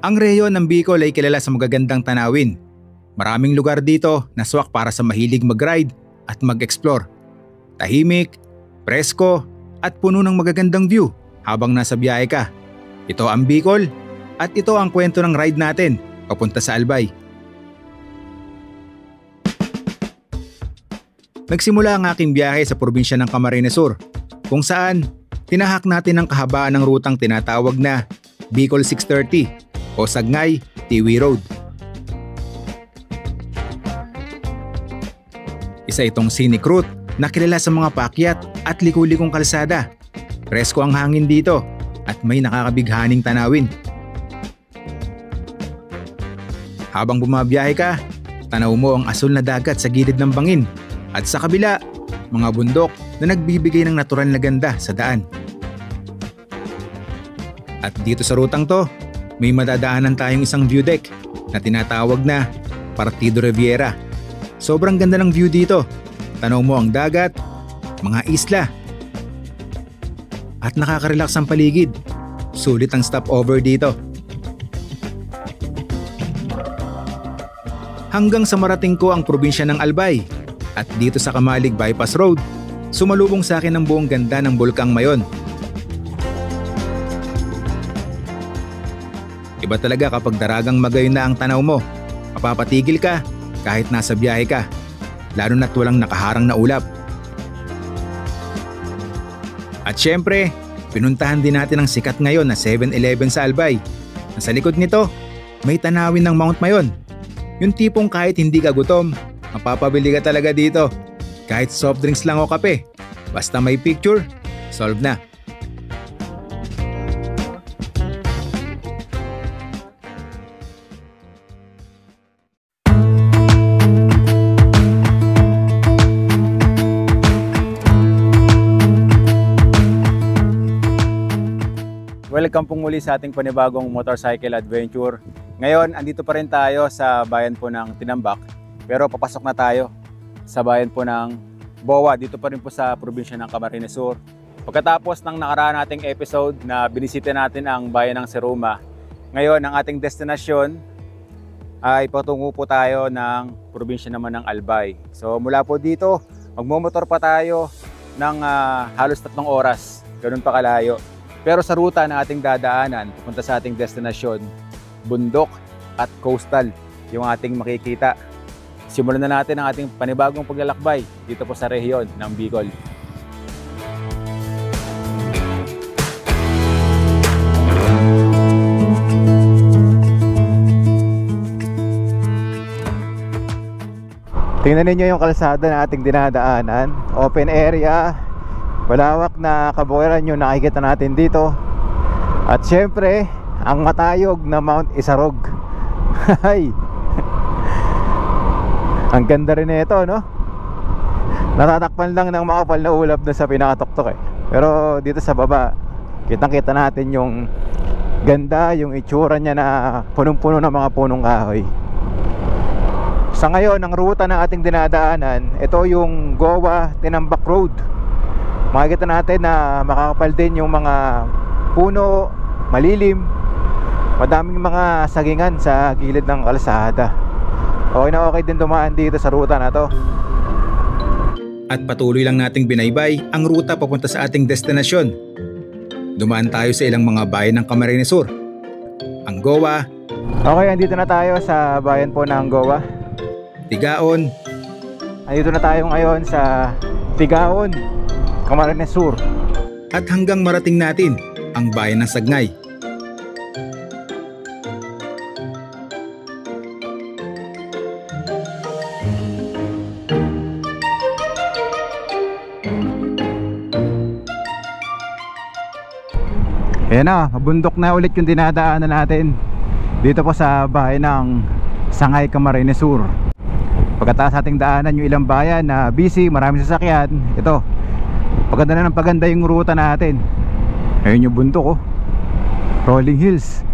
Ang rehiyon ng Bicol ay kilala sa magagandang tanawin. Maraming lugar dito na swak para sa mahilig mag-ride at mag-explore. Tahimik, presko at puno ng magagandang view habang nasa biyahe ka. Ito ang Bicol at ito ang kwento ng ride natin papunta sa Albay. Nagsimula ang aking biyahe sa probinsya ng Camarines Sur, kung saan tinahak natin ang kahabaan ng rutang tinatawag na Bicol 630 o Sagnay Tiwi Road. Isa itong scenic route na kilala sa mga paakyat at liku-likong kalsada. Presko ang hangin dito at may nakakabighaning tanawin. Habang bumabiyahe ka, tanaw mo ang asul na dagat sa gilid ng bangin at sa kabila, mga bundok na nagbibigay ng natural na ganda sa daan. At dito sa rutang to, may madadaanan tayong isang view deck na tinatawag na Partido Riviera. Sobrang ganda ng view dito. Tanaw mo ang dagat, mga isla, at nakaka-relax ang paligid. Sulit ang stopover dito. Hanggang sa marating ko ang probinsya ng Albay at dito sa Kamalig Bypass Road, sumalubong sa akin ang buong ganda ng Bulkang Mayon. Iba talaga kapag daragang magayon na ang tanaw mo. Mapapatigil ka kahit nasa biyahe ka, lalo na't walang nakaharang na ulap. At syempre, pinuntahan din natin ang sikat ngayon na 7-Eleven sa Albay. Nasa likod nito, may tanawin ng Mount Mayon. Yung tipong kahit hindi ka gutom, mapapabili ka talaga dito. Kahit soft drinks lang o kape, basta may picture, solve na. Welcome pong muli sa ating panibagong motorcycle adventure. Ngayon, andito pa rin tayo sa bayan po ng Tinambak. Pero papasok na tayo sa bayan po ng Boa, dito pa rin po sa probinsya ng Camarines Sur. Pagkatapos ng nakaraan nating episode na binisita natin ang bayan ng Seruma, ngayon ang ating destinasyon ay patungo po tayo ng probinsya naman ng Albay. So mula po dito, magmomotor pa tayo ng halos 3 oras, ganun pa kalayo. Pero sa ruta na ating dadaanan, pupunta sa ating destinasyon, bundok at coastal yung ating makikita. Simulan na natin ang ating panibagong paglalakbay dito po sa rehiyon ng Bicol. Tingnan ninyo yung kalsada na ating dinadaanan. Open area, malawak na kabukiran yung nakikita natin dito. At syempre, ang matayog na Mount Isarog. Hay! Ang ganda rin nito, no? Natatakpan lang ng makapal na ulap doon sa pinakatuktok eh. Pero dito sa baba, kitang-kita natin yung ganda, yung itsura niya na punong-puno ng mga punong kahoy. Sa ngayon, ang ruta ng ating dinadaanan, ito yung Goa Tinambak Road. Makikita natin na makakapal din yung mga puno, malilim, madaming mga sagingan sa gilid ng kalsada. Okay na okay din dumaan dito sa ruta na to. At patuloy lang nating binaybay ang ruta papunta sa ating destinasyon. Dumaan tayo sa ilang mga bayan ng Camarines Sur, ang Goa. Okay, andito na tayo sa bayan po ng Goa, Tigaon. Andito na tayo ngayon sa Tigaon, Camarines Sur. At hanggang marating natin ang bayan ng Sagnay. Ayan na, mabundok na ulit yung dinadaanan natin dito po sa bayan ng Sangay, Camarines Sur. Pagkatapos ating daanan yung ilang bayan na busy, maraming sasakyan. Ito, paganda na ng paganda yung ruta natin. Ayun yung bundok, oh, rolling hills.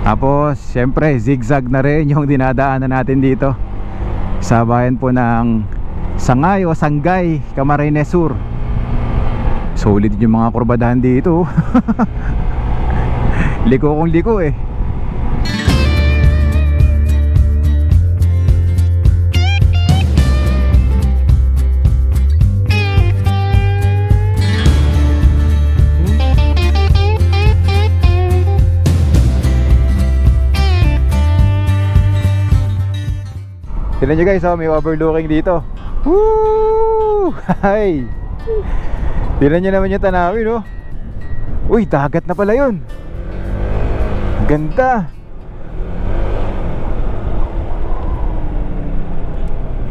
Tapos syempre zigzag na rin yung dinadaanan natin dito sa bayan po ng Sangay o Sanggay, Camarines Sur. Solid yung mga kurbadahan dito. Liko kong liko eh. Tignan nyo guys, oh, may overlooking dito. Woo! Hay! Tignan nyo naman yung tanawin, oh. Uy, dagat na pala yun. Ganda.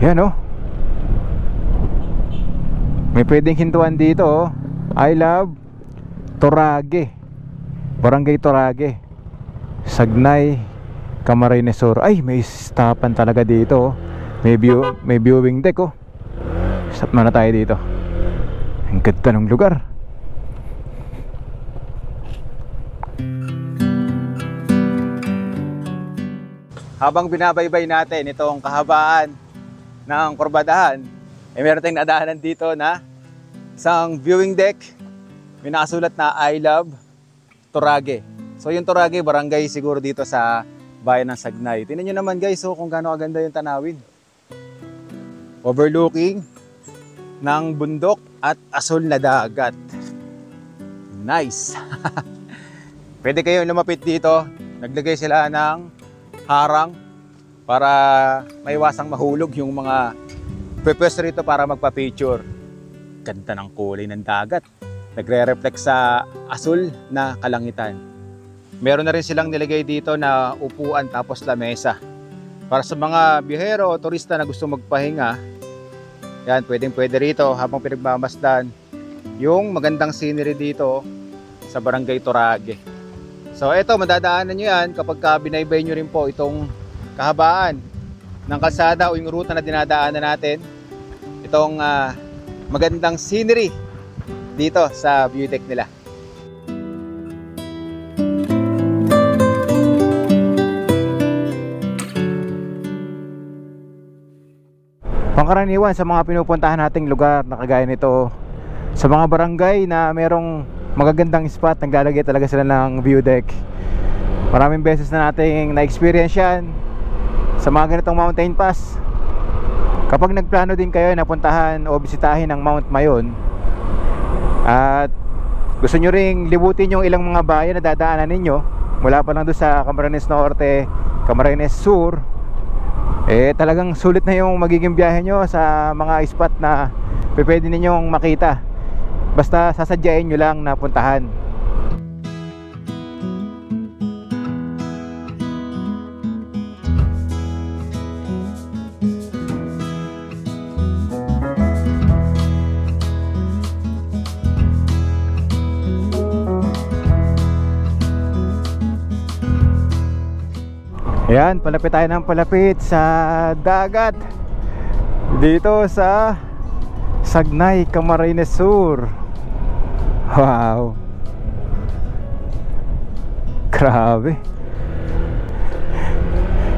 Yan, oh. May pwedeng hintuan dito, oh. I love Torage, Barangay Torage, Sagnay, Camarines Sur. Ay, may stopan talaga dito, oh. May viewing deck, oh. Stop na tayo dito. Ang ganda ng lugar. Habang binabaybay natin itong kahabaan ng Kurbadahan, meron tayong nadaanan dito na isang viewing deck. May nakasulat na I love Torage. So yung Torage, barangay siguro dito sa bayan ng Sagnay. Tingnan nyo naman guys, kung gaano kaganda yung tanawin. Overlooking ng bundok at asul na dagat. Nice. Pwede kayong lumapit dito. Naglagay sila ng harang para maiwasang mahulog yung mga purpose rito para magpa-picture. Ganda ng kulay ng dagat. Nagre-reflect sa asul na kalangitan. Meron na rin silang nilagay dito na upuan tapos lamesa. Para sa mga biyahero o turista na gusto magpahinga, yan, pwede rito habang pinagmamasdan yung magandang scenery dito sa Barangay Torage. So ito, madadaanan nyo yan kapag binaybay nyo rin po itong kahabaan ng kalsada o yung ruta na dinadaanan natin. Itong magandang scenery dito sa view deck nila. Pangkaraniwan sa mga pinupuntahan nating lugar na kagaya nito, sa mga barangay na merong magagandang spot, naglalagay talaga sila ng view deck. Maraming beses na nating na-experience yan sa mga ganitong mountain pass. Kapag nagplano din kayo na puntahan o bisitahin ang Mount Mayon at gusto nyo ring libutin yung ilang mga bayan na dadaanan ninyo mula pa lang doon sa Camarines Norte, Camarines Sur, talagang sulit na yung magiging biyahe nyo sa mga spot na pwede ninyong makita. Basta sasadyain nyo lang na puntahan. Ayan, palapit tayo ng palapit sa dagat dito sa Sagnay, Camarines Sur. Wow, grabe.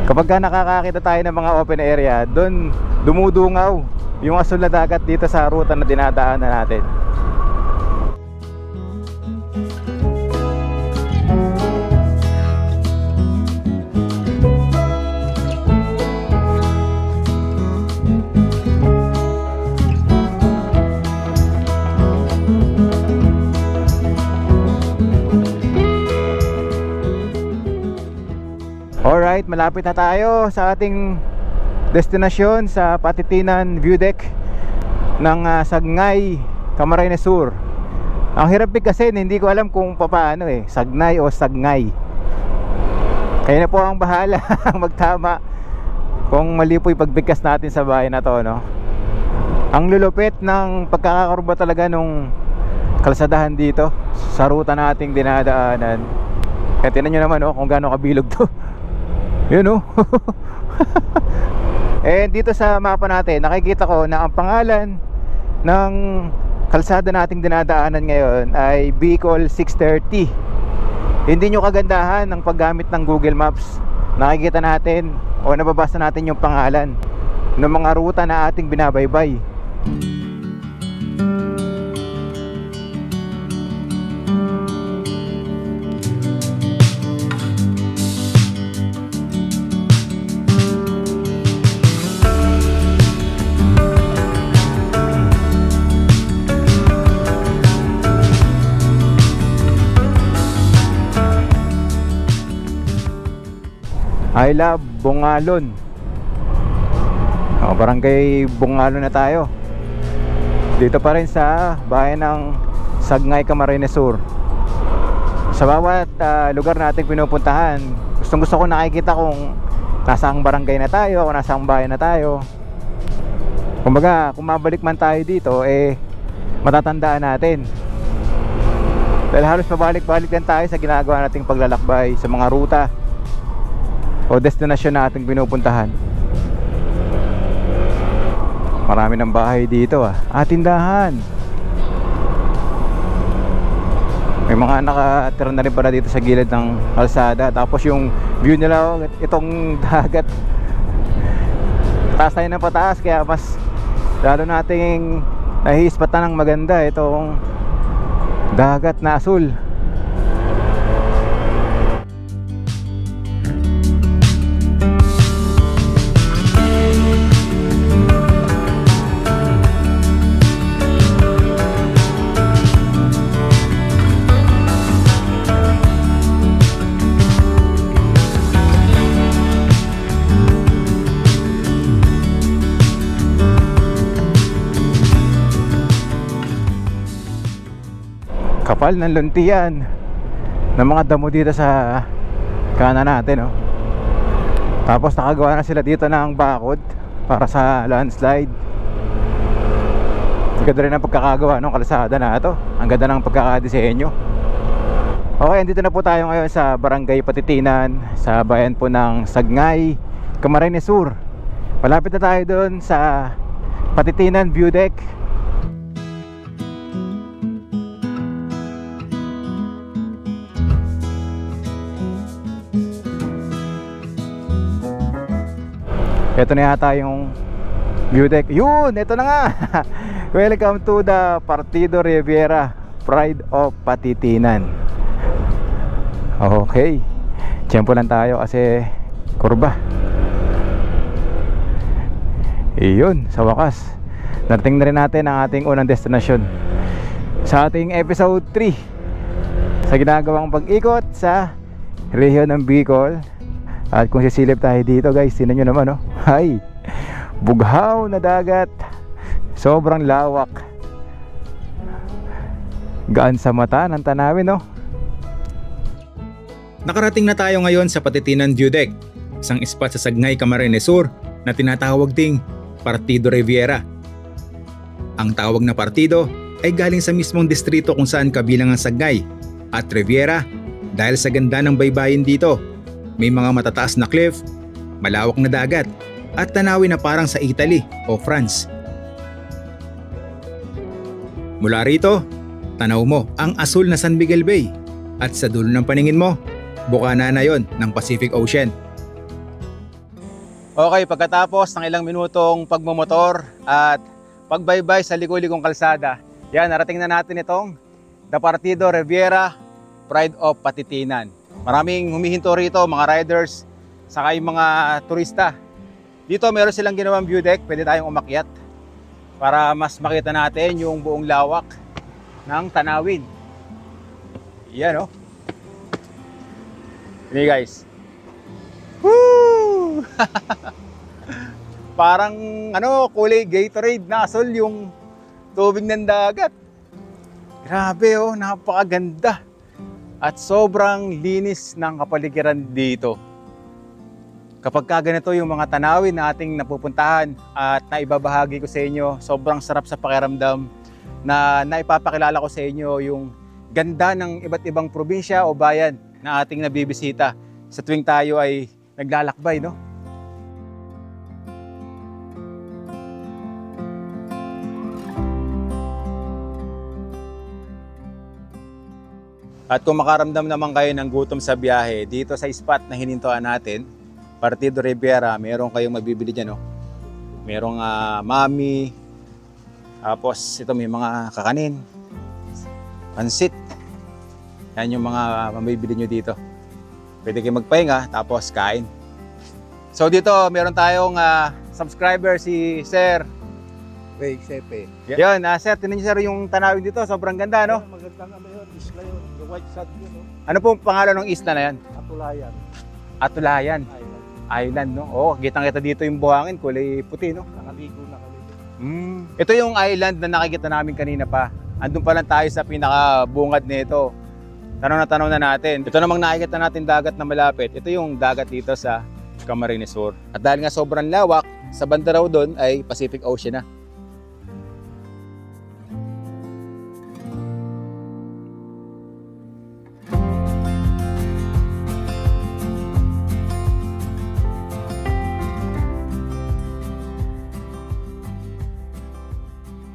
Kapag nakakakita tayo ng mga open area, doon dumudungaw yung asul na dagat dito sa ruta na dinadaanan natin. Alright, malapit na tayo sa ating destinasyon sa Patitinan View Deck ng Sagnay, Camarines Sur. Ang hirap kasi hindi ko alam kung paano Sagnay o Sagnay. Kaya na po ang bahala magtama kung mali po ipagbigkas natin sa bayan na to, no? Ang lulupit ng pagkakakurba talaga nung kalsadahan dito sa ruta nating dinadaanan. Kaya tinan nyo naman kung gaano kabilog to. Yun dito sa mapa natin nakikita ko na ang pangalan ng kalsada nating dinadaanan ngayon ay Bicol 630. Hindi nyo kagandahan ng paggamit ng Google Maps. Nakikita natin o nababasa natin yung pangalan ng mga ruta na ating binabaybay. I love Bongalon. Barangay Bungalo na tayo. Dito pa rin sa bayan ng Sagnay, Camarines Sur. Sa bawat lugar nating pinupuntahan, gusto ko nakikita kung nasaang barangay na tayo o nasaang bayan na tayo. Kumbaga, kung mabalik man tayo dito, matatandaan natin. Dahil halos pabalik-balik lang tayo sa ginagawa nating paglalakbay sa mga ruta o destinasyon na ating pinupuntahan. Marami ng bahay dito tindahan. May mga nakatira na rin pala dito sa gilid ng kalsada. Tapos yung view nila, itong dagat, taas tayo ng pataas, kaya mas lalo nating nahihispatan ng maganda itong dagat na asul. Kapal ng luntian ng mga damo dito sa kanan natin, Tapos nakagawa na sila dito ng bakod para sa landslide. Ang ganda rin ang pagkakagawa ng kalsada na ito. Ang ganda ng pagkakadesenyo. Okay, andito na po tayo ngayon sa Barangay Patitinan, sa bayan po ng Sagnay, Camarines Sur. Malapit na tayo doon sa Patitinan View Deck. Ito na yata yung view deck. Yun! Ito na nga! Welcome to the Partido Rivera Pride of Patitinan. Okay, tiyempo lang tayo kasi kurba. Iyon, sa wakas narating na rin natin ang ating unang destinasyon sa ating episode 3 sa ginagawang pag-ikot sa rehiyon ng Bicol. At kung sisilip tayo dito, guys, tingnan nyo naman, Ay, bughaw na dagat. Sobrang lawak. Gaan sa mata ng tanawin, Nakarating na tayo ngayon sa Patitinan View Deck, isang spot sa Sagnay, Camarines Sur na tinatawag ding Partido Rivera. Ang tawag na partido ay galing sa mismong distrito kung saan kabilang ang Sagnay at Riviera dahil sa ganda ng baybayin dito. May mga matataas na cliff, malawak na dagat, at tanawin na parang sa Italy o France. Mula rito, tanaw mo ang asul na San Miguel Bay at sa dulo ng paningin mo, bukana na yon ng Pacific Ocean. Okay, pagkatapos ng ilang minutong pagmumotor at pagbaybay sa ligo-ligong kalsada, yan, narating na natin itong The Partido Rivera Pride of Patitinan. Maraming humihinto rito, mga riders, saka yung mga turista. Dito meron silang ginawang view deck, pwede tayong umakyat para mas makita natin yung buong lawak ng tanawin. Yan, Ini guys. Woo! Parang kulay Gatorade na asul yung tubig ng dagat. Grabe, napakaganda. At sobrang linis ng kapaligiran dito. Kapag ganito yung mga tanawin na ating napupuntahan at naibabahagi ko sa inyo, sobrang sarap sa pakiramdam na naipapakilala ko sa inyo yung ganda ng iba't ibang probinsya o bayan na ating nabibisita sa tuwing tayo ay naglalakbay, At kung makaramdam naman kayo ng gutom sa biyahe, dito sa spot na hinintuan natin, Partido Rivera, meron kayong mabibili dyan, Merong mami, tapos ito may mga kakanin, pansit. Yan yung mga mabibili nyo dito. Pwede kayo magpahinga, tapos kain. So dito, meron tayong subscriber, si Sir Ray Sepe. Yan, sir, tinan niyo sir yung tanawin dito, sobrang ganda, Magandang yun, isla yun, yung white sand yun, Ano pong pangalan ng isla na yan? Atulayan. Atulayan. Island. Island, no? Oo, kitang-kita dito yung buhangin, kulay puti, no? Nakaligo na kami. Ito yung island na nakikita namin kanina pa. Andun pa lang tayo sa pinakabungad nito. Tanaw na natin. Ito namang nakikita natin dagat na malapit. Ito yung dagat dito sa Camarines Sur. At dahil nga sobrang lawak, sa banda raw doon ay Pacific Ocean na.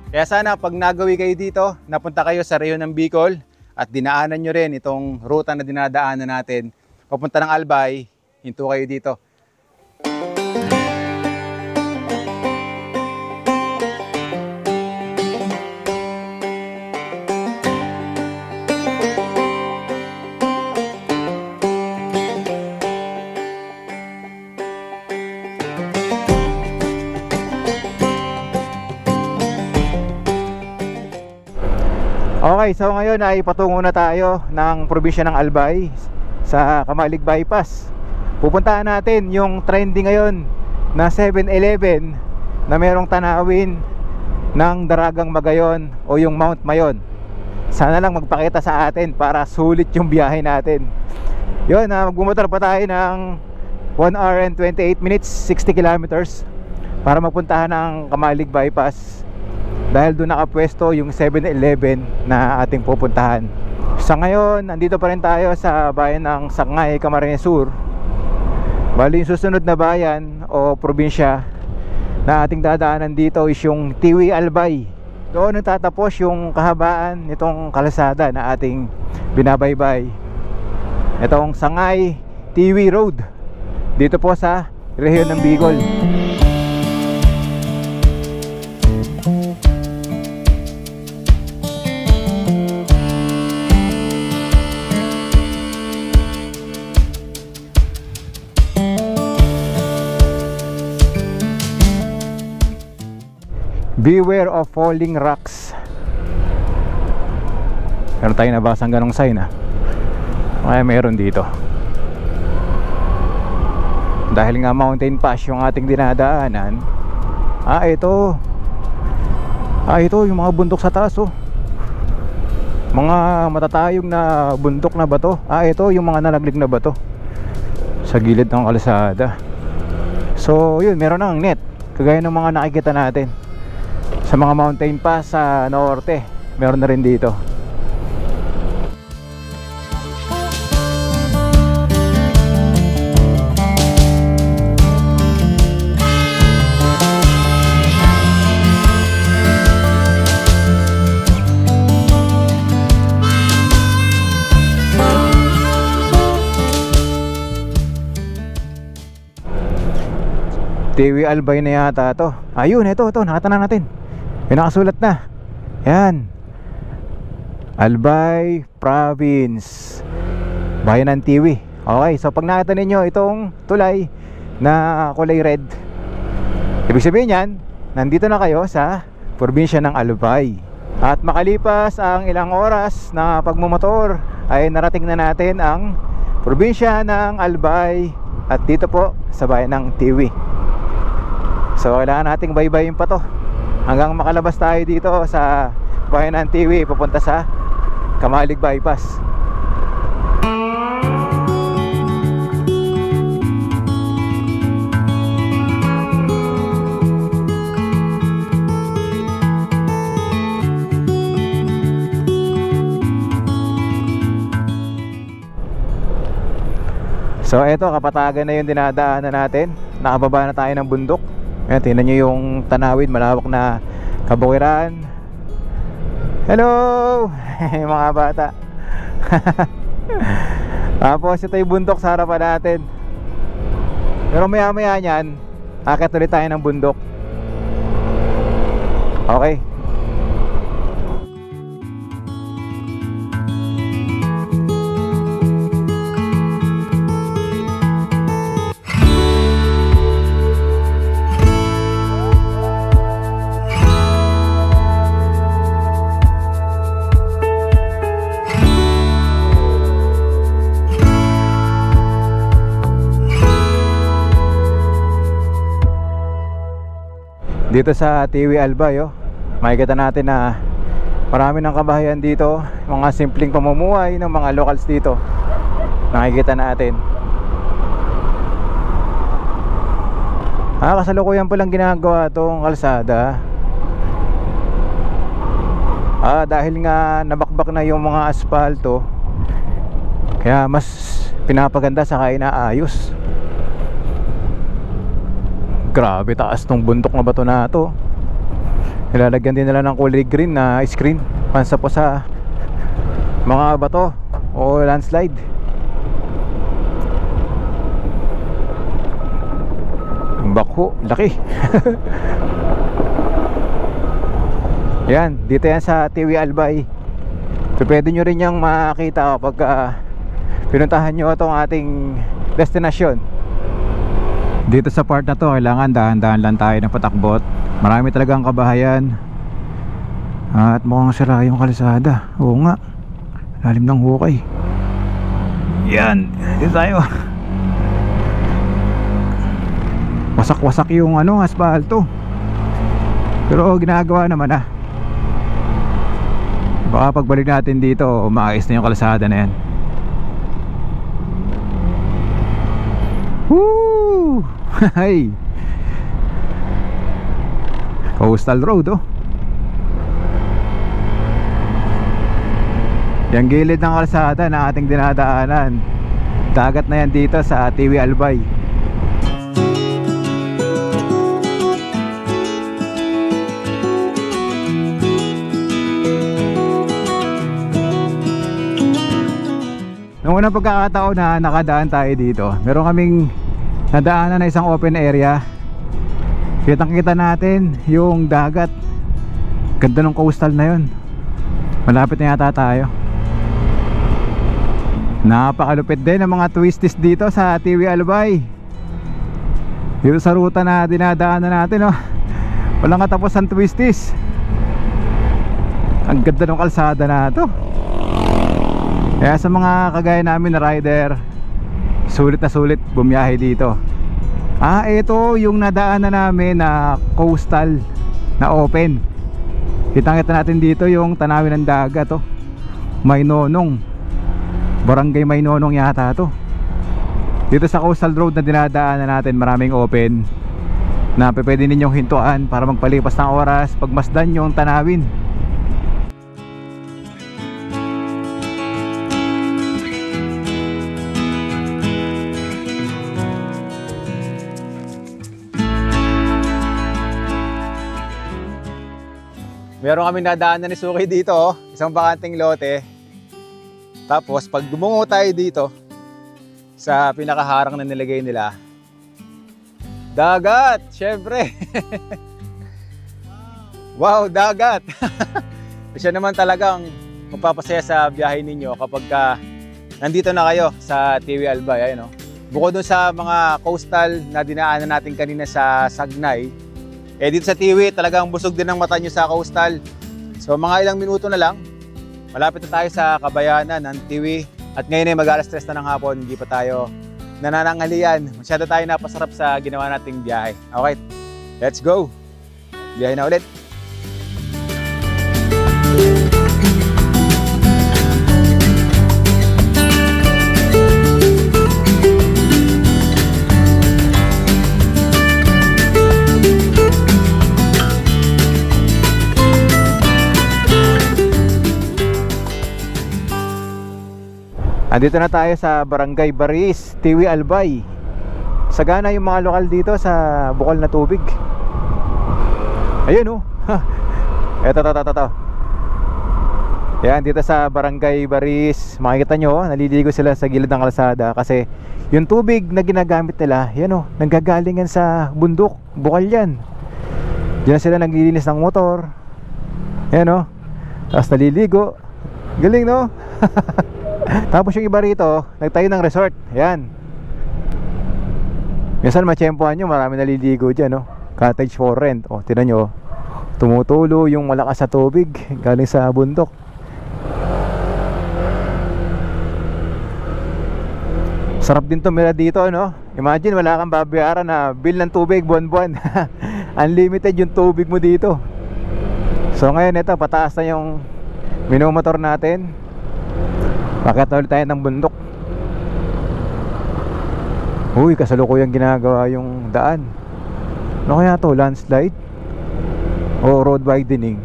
Kaya sana pag nagawi kayo dito, napunta kayo sa rehiyon ng Bicol at dinaanan nyo rin itong ruta na dinadaanan natin. Papunta ng Albay, hinto kayo dito. Okay, so ngayon ay patungo na tayo ng probinsya ng Albay sa Kamalig Bypass. Pupuntahan natin yung trending ngayon na 7-Eleven na merong tanawin ng Daragang Magayon o yung Mount Mayon. Sana lang magpakita sa atin para sulit yung biyahe natin. Yun, magbumotor pa tayo ng 1 hour and 28 minutes, 60 kilometers para magpuntahan ng Kamalig Bypass. Dahil doon nakapwesto yung 7-Eleven na ating pupuntahan. Sa ngayon, nandito pa rin tayo sa bayan ng Sangay, Camarines Sur. Bali yung susunod na bayan o probinsya na ating dadaanan dito is yung Tiwi Albay. Doon natatapos yung kahabaan nitong kalsada na ating binabaybay. Itong Sangay Tiwi Road dito po sa rehiyon ng Bicol. Beware of falling rocks. Meron tayo nabasang ganong sign Ay, meron dito. Dahil nga mountain pass yung ating dinadaanan. Ito yung mga bundok sa taas mga matatayog na bundok na bato. Ito yung mga nalaglig na bato sa gilid ng kalsada. So yun, meron ng net kagaya ng mga nakikita natin sa mga mountain pass sa norte. Meron na rin dito. Tiwi Albay na yata to. Ayun, ito, nakita na natin. May nakasulat na. Yan, Albay Province, bayan ng Tiwi. Okay, so pag nakita ninyo itong tulay na kulay red, ibig sabihin yan, nandito na kayo sa probinsya ng Albay. At makalipas ang ilang oras na pagmumotor, ay narating na natin ang probinsya ng Albay. At dito po sa bayan ng Tiwi. So kailangan nating baybayin pa to hanggang makalabas tayo dito sa bayan ng Tiwi papunta sa Kamalig Bypass. So eto, Kapatagan na yung dinadaanan natin. Nakababa na tayo ng bundok. Ayan, tingnan nyo yung tanawin, malawak na kabukiran. Hello mga bata. Tapos ito yung bundok sa harapan natin. Pero maya maya nyan, akit ulit tayo ng bundok. Okay. Dito sa Tiwi Albay, oh, makikita natin na marami ng kabahayan dito. Mga simpleng pamumuhay ng mga locals dito, nakikita natin. Kasalukuyan palang ginagawa tong kalsada. Dahil nga nabakbak na yung mga asfalto, kaya mas pinapaganda sa inaayos. Grabe taas tong bundok na bato na to. Nilalagyan din nila ng kulay green na screen pansa po sa mga bato o landslide. Ang bako, laki. Yan, dito yan sa Tiwi Albay. So pwede nyo rin yung makita kapag pinuntahan nyo itong ating destinasyon. Dito sa part na to, kailangan dahan-dahan lang tayo ng patakbot. Marami talagang kabahayan. At mukhang sira yung kalsada. Oo nga, lalim ng hukay. Yan, dito tayo. Wasak-wasak yung asfalto. Pero ginagawa naman Baka pagbalik natin dito, maayos na yung kalsada na yan. Woo! Hay! Coastal Road, oh. Yung gilid ng kalsada na ating dinadaanan, dagat na yan dito sa Tiwi Albay. Noong unang pagkakataon na nakadaan tayo dito, meron kaming nadaanan na isang open area. Kitang kita natin yung dagat. Ganda ng coastal na yun. Malapit na yata tayo. Napakalupit din ang mga twisties dito sa Tiwi Albay. Dito sa ruta na dinadaanan natin, oh, walang katapos ang twisties. Ang ganda ng kalsada na to. Kaya sa mga kagaya namin na rider, sulit na sulit bumiyahe dito. Ito yung nadaanan namin na coastal na open. Kitang-kita natin dito yung tanawin ng dagat, oh. Maynonong, Barangay Maynonong yata to. Dito sa coastal road na dinadaanan natin, maraming open na pwede ninyong hintuan para magpalipas ng oras pagmasdan yung tanawin. Meron kami nadaanan ni Suki dito, oh. Isang bakanting lote. Tapos pag dumungo tayo dito sa pinakaharang na nilagay nila, dagat, syempre. Wow, dagat. Siya naman talagang magpapasaya sa biyahe ninyo kapag nandito na kayo sa Tiwi Albay, ayun, oh. Bukod dun sa mga coastal na dinaanan natin kanina sa Sagnay, dito sa Tiwi talagang busog din ang mata nyo sa coastal. So mga ilang minuto na lang, malapit na tayo sa kabayanan ng Tiwi. At ngayon ay mag-alas 3 na ng hapon, hindi pa tayo nanananghalian. Masyado tayo napasarap sa ginawa nating biyahe. Okay, let's go! Biyahe na ulit! Andito na tayo sa Barangay Baris, Tiwi Albay. Sagana yung mga lokal dito sa bukal na tubig. Ayun, oh. Eto. Yan, dito sa Barangay Baris, makikita nyo, naliligo sila sa gilid ng kalsada. Kasi yung tubig na ginagamit nila, yan, oh, nanggagaling yan sa bundok. Bukal yan. Diyan sila naglilinis ng motor. Yan, oh. Tapos naliligo. Galing, no? Tapos yung iba rito, nagtayo ng resort. Yan. Minsan matsyempohan nyo, marami naliligo dyan, no? Cottage for rent. O, tinan nyo, tumutulo yung malakas sa tubig galing sa bundok. Sarap din tumira dito, no? Imagine, wala kang babayaran na bill ng tubig buwan-buwan. unlimited yung tubig mo dito. So ngayon ito, pataas na yung minomotor natin. Pakita ulit tayo ng bundok. Uy, kasalukuyang ginagawa yung daan. Ano kaya to? Landslide? O road widening?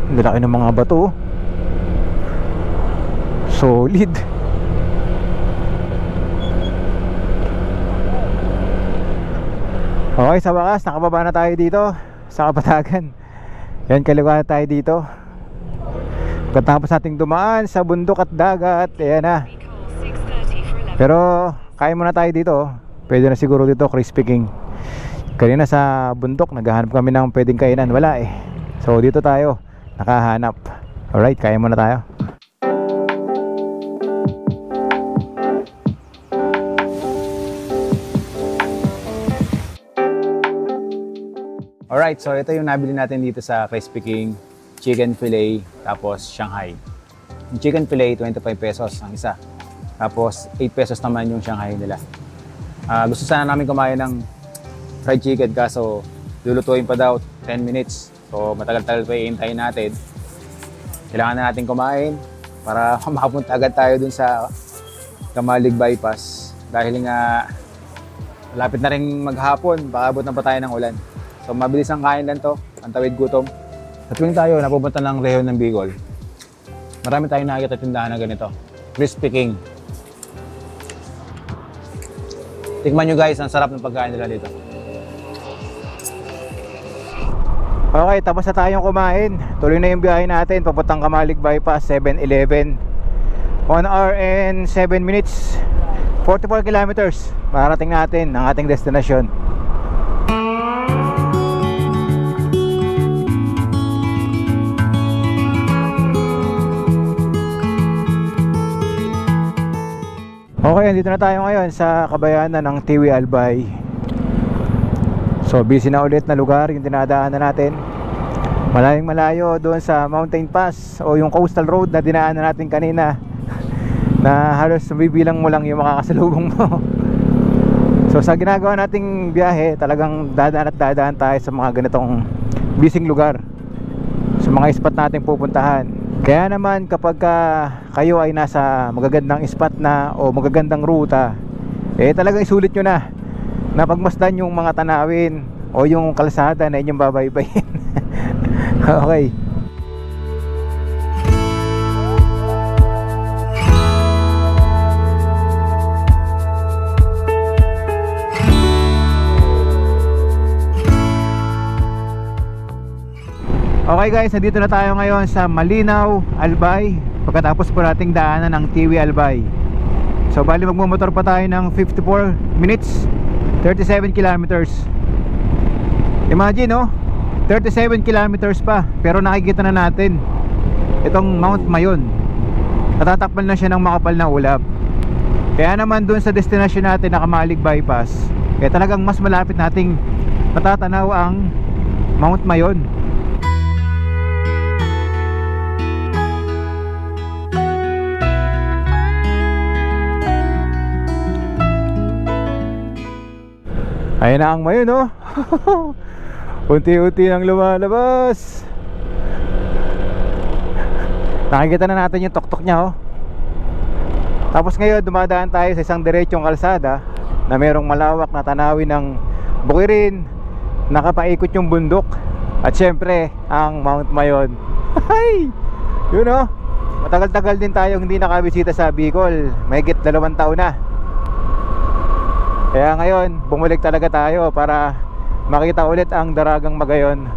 Ang lalaki ng mga bato. Solid. Okay, sa wakas nakababa na tayo dito sa Kapatagan. Yan, kaliwa na tayo dito. Pagkatapos nating dumaan sa bundok at dagat, ayan na. Pero kaya muna tayo dito. Pwede na siguro dito, Crispy King. Kanina sa bundok naghahanap kami ng pwedeng kainan, wala eh. So dito tayo nakahanap. Alright, kaya muna tayo. Alright, so ito yung nabili natin dito sa Crispy King. Chicken fillet, tapos Shanghai. Yung chicken fillet, 25 pesos ang isa. Tapos 8 pesos naman yung Shanghai nila. Gusto sana namin kumain ng fried chicken, kaso lulutuin pa daw 10 minutes. So matagal-tagal pa iintayin natin. Kailangan na natin kumain para makapunta agad tayo dun sa Kamalig Bypass. Dahil nga malapit na rin maghapon, baka abot na pa tayo ng ulan. So mabilis ang kain lang to, ang tawid gutom. Sa tuwing tayo napupunta ng rehiyon ng Bicol, marami tayong nakikita tindahan na ganito. Crispy King. Tikman nyo guys, ang sarap ng pagkain nila dito. Okay, tapos na tayong kumain. Tuloy na yung biyahe natin papuntang Kamalig Bypass, 7-Eleven. 1 hour and 7 minutes, 44 kilometers. Marating natin ang ating destinasyon. Okay, andito na tayo ngayon sa kabayanan ng Tiwi Albay. So busy na ulit na lugar yung dinadaanan natin. Malayong malayo doon sa Mountain Pass o yung coastal road na dinaanan natin kanina, na halos bibilang mo lang yung makakasalubong mo. So sa ginagawa nating biyahe, talagang dadaan at dadaan tayo sa mga ganitong busy lugar, sa mga spot nating pupuntahan. Kaya naman kapag kayo ay nasa magagandang spot na o magagandang ruta, eh talagang isulit nyo na pagmasdan yung mga tanawin o yung kalsada na inyong babaybayin. Okay. Okay guys, nandito na tayo ngayon sa Malinaw, Albay. Pagkatapos po nating daanan ng Tiwi Albay. So bali magmumotor pa tayo ng 54 minutes, 37 kilometers. Imagine no, 37 kilometers pa, pero nakikita na natin itong Mount Mayon. Natatakpan na siya ng makapal na ulap. Kaya naman dun sa destination natin na Kamalig Bypass, kaya talagang mas malapit nating matatanaw ang Mount Mayon. Ayan na ang Mayon, no? Unti-unti nang lumalabas. Nakikita na natin yung tuktok niya, oh. Tapos ngayon dumadaan tayo sa isang diretsong kalsada na merong malawak na tanawin ng bukirin, nakapaikot yung bundok, at syempre ang Mount Mayon. Hay! Yun, oh. Matagal-tagal din tayong hindi nakabisita sa Bicol. Mahigit 2 taon na. Kaya ngayon bumalik talaga tayo para makita ulit ang Daragang Magayon.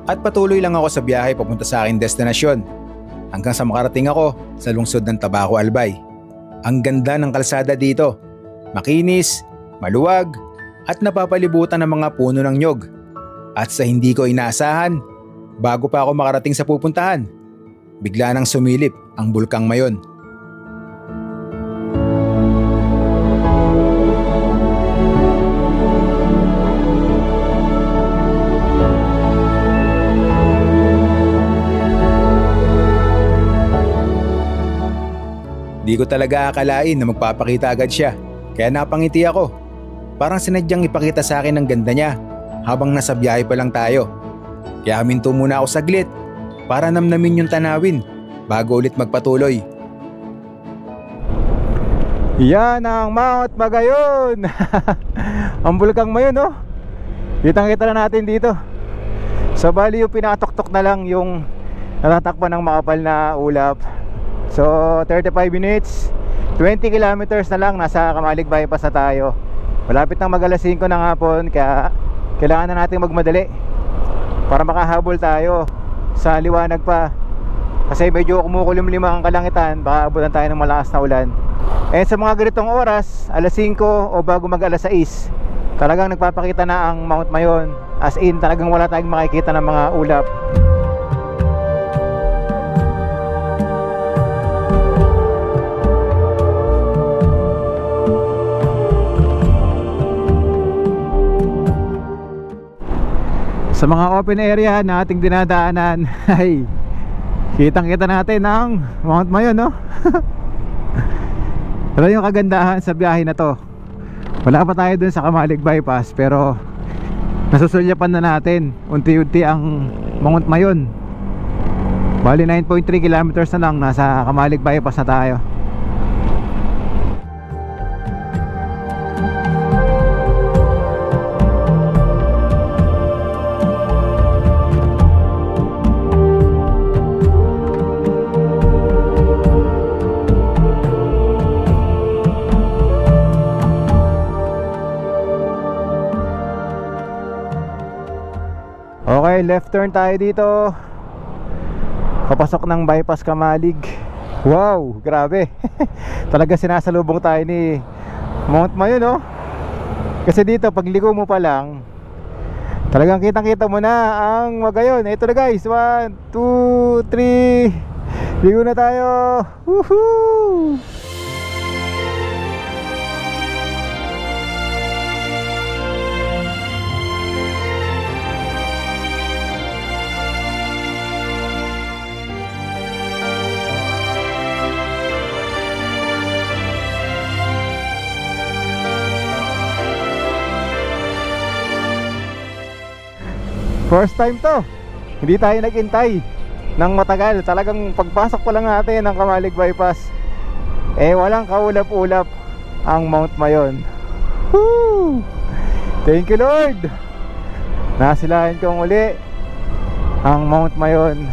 At patuloy lang ako sa biyahe papunta sa aking destinasyon, hanggang sa makarating ako sa lungsod ng Tabaco, Albay. Ang ganda ng kalsada dito, makinis, maluwag, at napapalibutan ng mga puno ng nyog. At sa hindi ko inaasahan, bago pa ako makarating sa pupuntahan, bigla nang sumilip ang Bulkang Mayon. Hindi ko talaga akalain na magpapakita agad siya, kaya napangiti ako. Parang sinadyang ipakita sa akin ang ganda niya habang nasa biyahe pa lang tayo. Kaya huminto muna ako saglit para namnamin yung tanawin bago ulit magpatuloy. Yan ang Mount Magayon. Ang bulkang Mayon, no? Kitang-kita na natin dito. So bali yung pinatuktok na lang yung natatakpan ng makapal na ulap. So 35 minutes, 20 kilometers na lang, nasa Kamalig Bypass na tayo. Malapit nang mag-alas 5 ng hapon, kaya kailangan na natin magmadali para makahabol tayo sa liwanag pa. Kasi medyo kumukulimlim ang kalangitan, baka abutan tayo ng malakas na ulan. Eh sa mga ganitong oras, alas 5 o bago mag alas 6, talagang nagpapakita na ang Mount Mayon. As in, talagang wala tayong makikita ng mga ulap. Sa mga open area na ating dinadaanan ay kitang-kita natin ang Mount Mayon, no? Pero yung kagandahan sa biyahe na to, wala pa tayo dun sa Kamalig Bypass, pero nasusulyapan na natin unti-unti ang Mount Mayon. Bali 9.3 kilometers na lang, nasa Kamalig Bypass na tayo. Okay, left turn tayo dito. Papasok ng bypass Kamalig. Wow, grabe. Talaga sinasalubong tayo ni Mount Mayon, no? Kasi dito pagliko mo pa lang, talagang kitang-kita mo na ang Magayon. Ito na guys, 1, 2, 3. Ligo na tayo. Woohoo! First time to, hindi tayo naghintay ng matagal. Talagang pagpasok pa lang natin ng Kamalig Bypass, eh walang kaulap-ulap ang Mount Mayon. Woo! Thank you Lord, nasilahan kong uli ang Mount Mayon.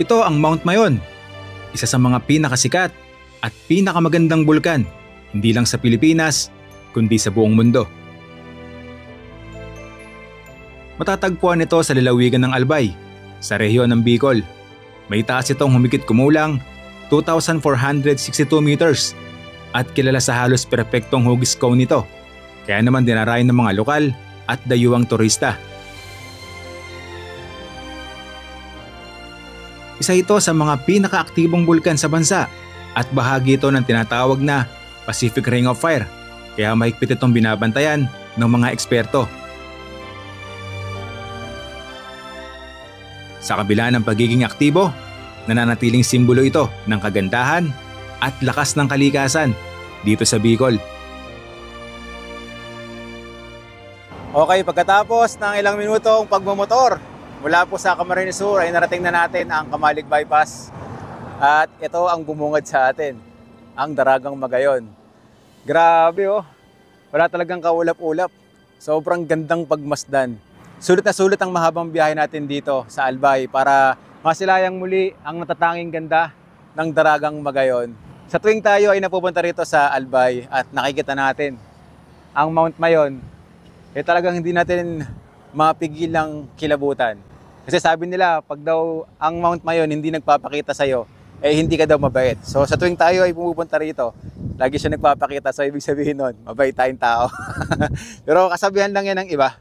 Ito ang Mount Mayon, isa sa mga pinakasikat at pinakamagandang bulkan, hindi lang sa Pilipinas, kundi sa buong mundo. Matatagpuan ito sa lalawigan ng Albay, sa rehiyon ng Bicol. May taas itong humigit kumulang 2,462 meters at kilala sa halos perpektong hugis cone nito. Kaya naman dinarayan ng mga lokal at dayuhang turista. Isa ito sa mga pinakaaktibong bulkan sa bansa at bahagi ito ng tinatawag na Pacific Ring of Fire, kaya mahigpit itong binabantayan ng mga eksperto. Sa kabila ng pagiging aktibo, nananatiling simbolo ito ng kagandahan at lakas ng kalikasan dito sa Bicol. Okay, pagkatapos ng ilang minutong pagmumotor mula po sa Camarines Sur ay narating na natin ang Kamalig Bypass. At ito ang bumungad sa atin, ang Daragang Magayon. Grabe, oh, wala talagang kaulap-ulap. Sobrang gandang pagmasdan. Sulit na sulit ang mahabang biyahe natin dito sa Albay para masilayang muli ang natatanging ganda ng Daragang Magayon. Sa tuwing tayo ay napupunta rito sa Albay at nakikita natin ang Mount Mayon, eh talagang hindi natin mapigil ng kilabutan. Kasi sabi nila, pag daw ang Mount Mayon hindi nagpapakita sa'yo, eh hindi ka daw mabait. So sa tuwing tayo ay pumupunta rito, lagi siya nagpapakita. So ibig sabihin nun, mabait tayong tao. Pero kasabihan lang yan ng iba.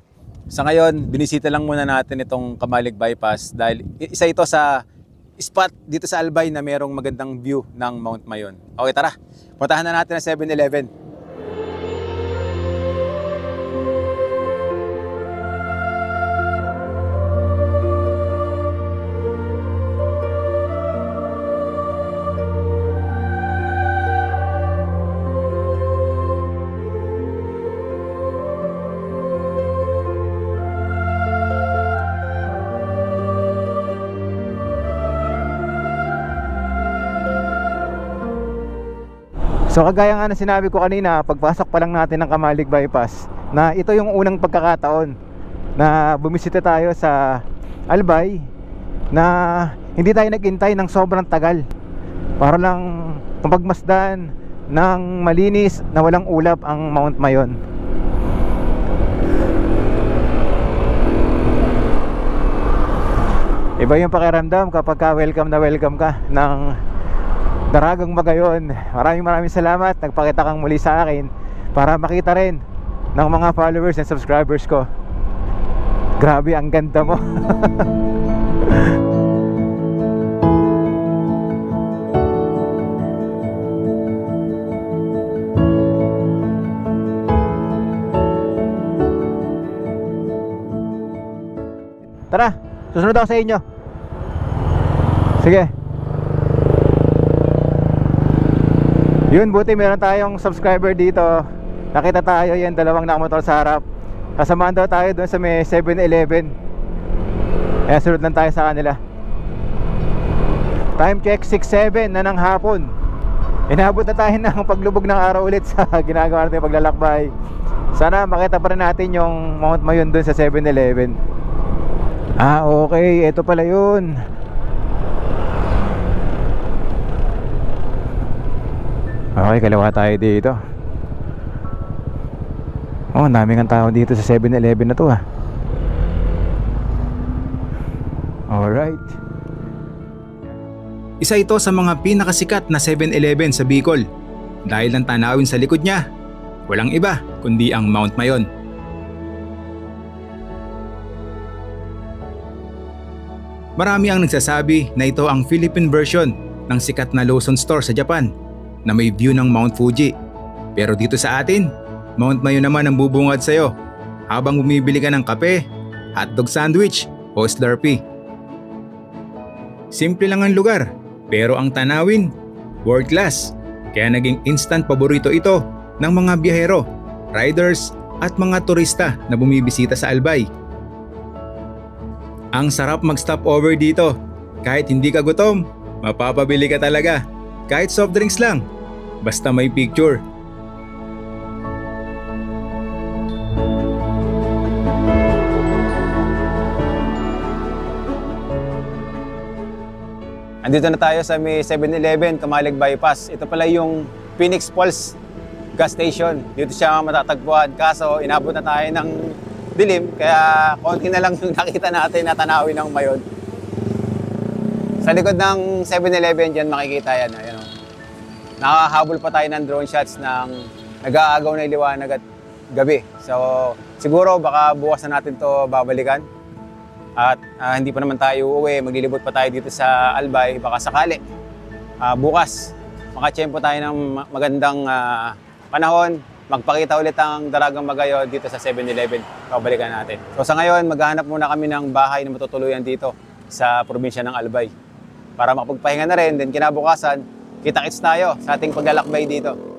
Sa ngayon, binisita lang muna natin itong Kamalig Bypass dahil isa ito sa spot dito sa Albay na merong magandang view ng Mount Mayon. Okay, tara. Puntahan na natin ang 7-Eleven. So kagaya nga na sinabi ko kanina, pagpasok pa lang natin ng Kamalig Bypass, na ito yung unang pagkakataon na bumisita tayo sa Albay, na hindi tayo naghintay ng sobrang tagal para lang mapagmasdan ng malinis na walang ulap ang Mount Mayon. Iba yung pakiramdam kapag welcome na welcome ka ng Daragang Magayon. Maraming salamat, nagpakita kang muli sa akin para makita rin ng mga followers and subscribers ko. Grabe, ang ganda mo. Tara, susunod ako sa inyo. Sige. Yun, buti meron tayong subscriber dito. Nakita tayo yan, dalawang nakamotor sa harap. Kasamaan daw tayo doon sa may 7-Eleven. Kaya sunod lang tayo sa kanila. Time check 6-7 na ng hapon. Inabot na tayo ng paglubog ng araw ulit sa ginagawa natin paglalakbay. Sana makita pa rin natin yung Mount Mayon doon sa 7-Eleven. Ah, okay, ito pala yun. Okay, kalawa tayo dito. Oh, daming ang tao dito sa 7-Eleven na to ah. Alright. Isa ito sa mga pinakasikat na 7-Eleven sa Bicol. Dahil ang tanawin sa likod niya, walang iba kundi ang Mount Mayon. Marami ang nagsasabi na ito ang Philippine version ng sikat na Lawson store sa Japan na may view ng Mount Fuji. Pero dito sa atin, Mount Mayon naman ang bubungad sa'yo habang bumibili ka ng kape, hotdog sandwich o Slurpee. Simple lang ang lugar, pero ang tanawin, world class. Kaya naging instant paborito ito ng mga biyahero, riders at mga turista na bumibisita sa Albay. Ang sarap mag-stop over dito. Kahit hindi ka gutom, mapapabili ka talaga. Kahit soft drinks lang, basta may picture. Andito na tayo sa may 7-Eleven, Kamalig Bypass. Ito pala yung Phoenix Pulse gas station. Dito siya matatagpuan. Kaso inabot na tayo ng dilim, kaya konti na lang yung nakita natin na tanawin ng Mayon. Sa likod ng 7-Eleven dyan makikita yan. Ayan, oh. Nakahabol pa tayo ng drone shots ng nag-aagaw na liwanag at gabi. So siguro baka bukas na natin to babalikan. At hindi pa naman tayo uuwi, maglilibot pa tayo dito sa Albay. Baka sakali bukas makatsyempo tayo ng magandang panahon, magpakita ulit ang Daragang Magayon dito sa 7-Eleven. Babalikan natin. So sa ngayon, maghahanap muna kami ng bahay na matutuluyan dito sa probinsya ng Albay para makapagpahinga na rin. Then kinabukasan, kita-kits tayo sa ating paglalakbay dito.